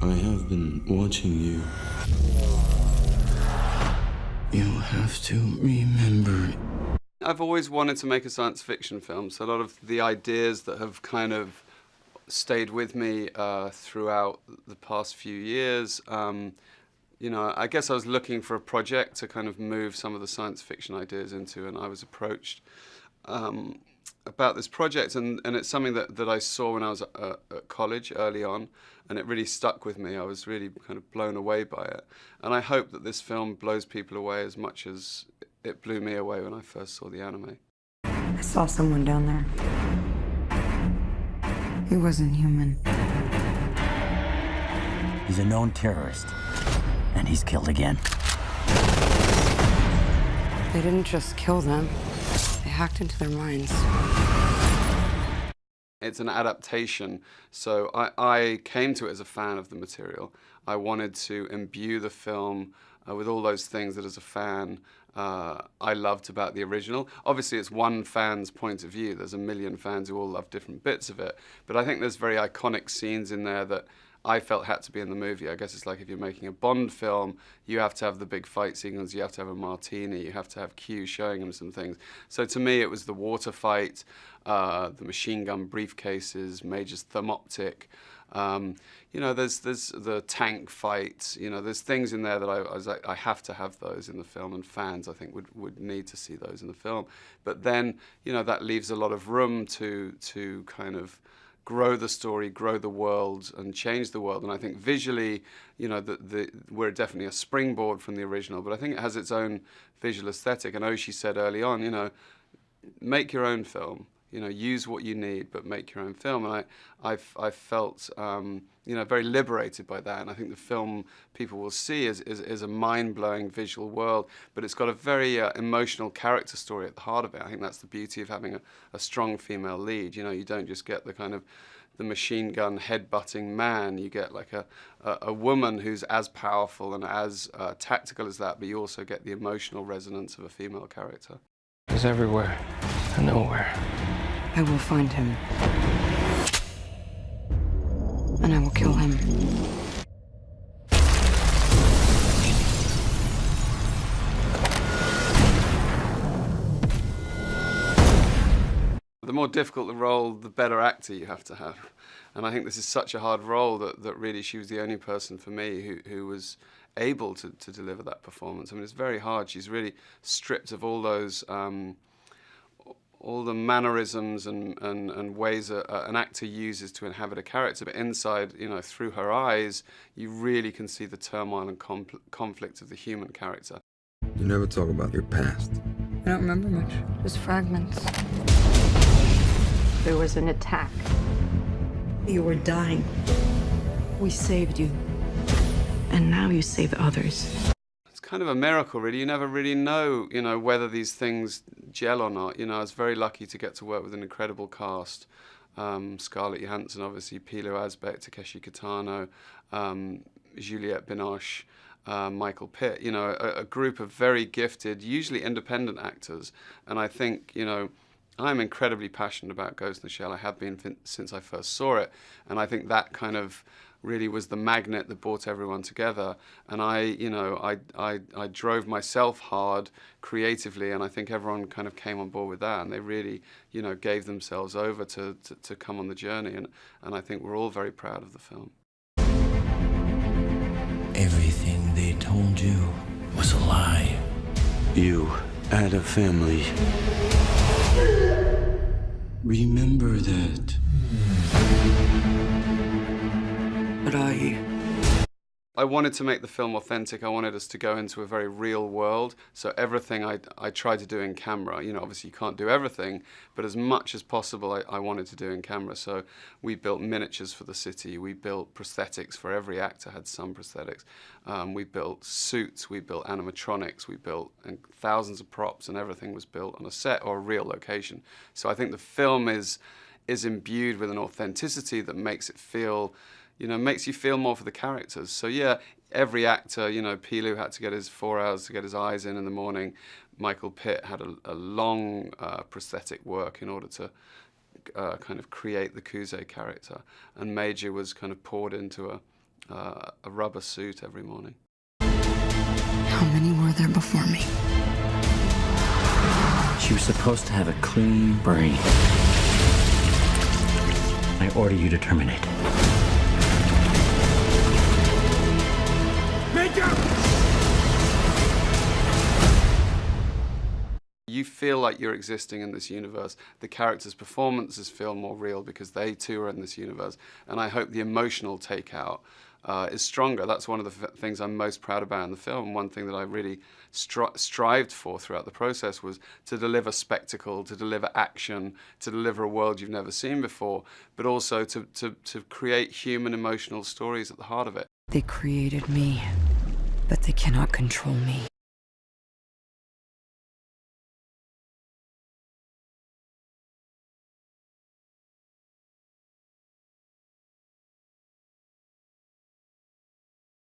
I have been watching you. You have to remember. I've always wanted to make a science fiction film, so a lot of the ideas that have kind of stayed with me throughout the past few years, you know, I guess I was looking for a project to kind of move some of the science fiction ideas into, and I was approached about this project, and it's something that I saw when I was at college early on, and it really stuck with me. I was really kind of blown away by it, and I hope that this film blows people away as much as it blew me away when I first saw the anime. I saw someone down there. He wasn't human. He's a known terrorist, and he's killed again. They didn't just kill them. They hacked into their minds. It's an adaptation, so I came to it as a fan of the material. I wanted to imbue the film with all those things that as a fan I loved about the original. Obviously it's one fan's point of view. There's a million fans who all love different bits of it, but I think there's very iconic scenes in there that I felt had to be in the movie. I guess it's like if you're making a Bond film, you have to have the big fight scenes, you have to have a martini, you have to have Q showing him some things. So to me it was the water fight, the machine gun briefcases, Major's thermoptic. You know, there's the tank fight. You know, there's things in there that I was like, I have to have those in the film, and fans I think would need to see those in the film. But then, you know, that leaves a lot of room to kind of grow the story, grow the world, and change the world. And I think visually, you know, we're definitely a springboard from the original, but I think it has its own visual aesthetic. And Oshii said early on, you know, make your own film. You know, use what you need, but make your own film. And I felt, you know, very liberated by that. And I think the film people will see is a mind-blowing visual world, but it's got a very emotional character story at the heart of it. I think that's the beauty of having a strong female lead. You know, you don't just get the kind of the machine gun head-butting man. You get like a woman who's as powerful and as tactical as that, but you also get the emotional resonance of a female character. He's everywhere and nowhere. I will find him. And I will kill him. The more difficult the role, the better actor you have to have. And I think this is such a hard role that really she was the only person for me who was able to deliver that performance. I mean, it's very hard. She's really stripped of all those all the mannerisms and ways an actor uses to inhabit a character, but inside, you know, through her eyes, you really can see the turmoil and conflict of the human character. You never talk about your past. I don't remember much. Just fragments. There was an attack. You were dying. We saved you. And now you save others. It's kind of a miracle, really. You never really know, you know, whether these things gel or not. You know, I was very lucky to get to work with an incredible cast. Scarlett Johansson, obviously, Pilo Asbeck, Takeshi Kitano, Juliette Binoche, Michael Pitt. You know, a group of very gifted, usually independent actors. And I think, you know, I'm incredibly passionate about Ghost in the Shell. I have been since I first saw it. And I think that kind of really was the magnet that brought everyone together. And I drove myself hard creatively, and I think everyone kind of came on board with that, and they really, you know, gave themselves over to come on the journey, and I think we're all very proud of the film. Everything they told you was a lie. You had a family. Remember that. But I wanted to make the film authentic. I wanted us to go into a very real world. So everything I tried to do in camera, you know, obviously you can't do everything, but as much as possible I wanted to do in camera. So we built miniatures for the city. We built prosthetics for every actor had some prosthetics. We built suits, we built animatronics, we built thousands of props, and everything was built on a set or a real location. So I think the film is imbued with an authenticity that makes it feel, you know, makes you feel more for the characters. So yeah, every actor, you know, Pilo had to get his 4 hours to get his eyes in the morning. Michael Pitt had a long prosthetic work in order to kind of create the Kuze character. And Major was kind of poured into a rubber suit every morning. How many were there before me? She was supposed to have a clean brain. I order you to terminate. You feel like you're existing in this universe. The characters' performances feel more real because they too are in this universe. And I hope the emotional takeout is stronger. That's one of the things I'm most proud about in the film. One thing that I really strived for throughout the process was to deliver spectacle, to deliver action, to deliver a world you've never seen before, but also to create human emotional stories at the heart of it. They created me, but they cannot control me.